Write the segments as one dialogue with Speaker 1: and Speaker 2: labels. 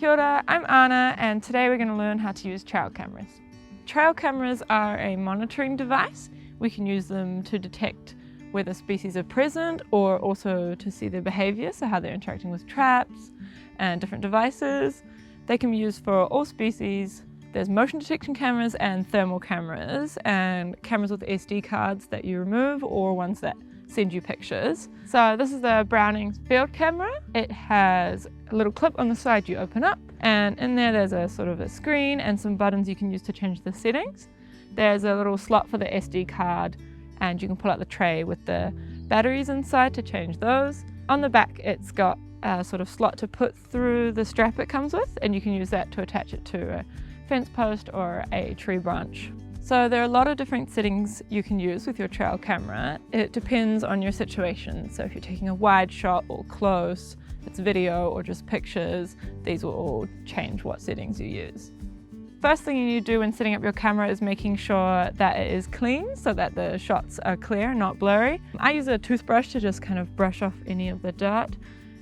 Speaker 1: Kia ora, I'm Anna and today we're going to learn how to use trail cameras. Trail cameras are a monitoring device. We can use them to detect whether species are present or also to see their behaviour, so how they're interacting with traps and different devices. They can be used for all species. There's motion detection cameras and thermal cameras, and cameras with SD cards that you remove or ones that send you pictures. So this is the Browning field camera. It has a little clip on the side you open up, and in there's a sort of a screen and some buttons you can use to change the settings. There's a little slot for the SD card, and you can pull out the tray with the batteries inside to change those. On the back it's got a sort of slot to put through the strap it comes with, and you can use that to attach it to a fence post or a tree branch. So there are a lot of different settings you can use with your trail camera. It depends on your situation. So if you're taking a wide shot or close, it's video or just pictures, these will all change what settings you use. First thing you need to do when setting up your camera is making sure that it is clean so that the shots are clear and not blurry. I use a toothbrush to just kind of brush off any of the dirt,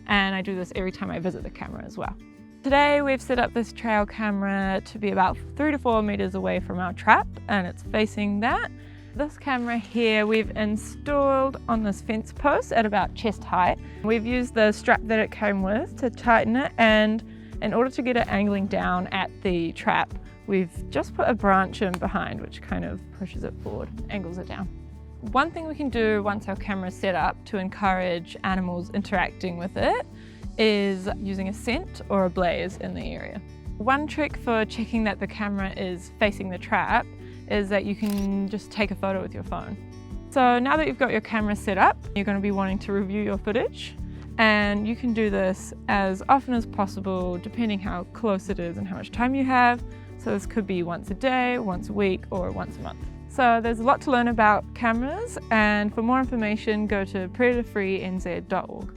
Speaker 1: and I do this every time I visit the camera as well. Today we've set up this trail camera to be about 3 to 4 meters away from our trap, and it's facing that. This camera here we've installed on this fence post at about chest height. We've used the strap that it came with to tighten it, and in order to get it angling down at the trap, we've just put a branch in behind which kind of pushes it forward, angles it down. One thing we can do once our camera is set up to encourage animals interacting with it is using a scent or a blaze in the area. One trick for checking that the camera is facing the trap is that you can just take a photo with your phone. So now that you've got your camera set up, you're going to be wanting to review your footage, and you can do this as often as possible depending how close it is and how much time you have. So this could be once a day, once a week, or once a month. So there's a lot to learn about cameras, and for more information go to predatorfreenz.org.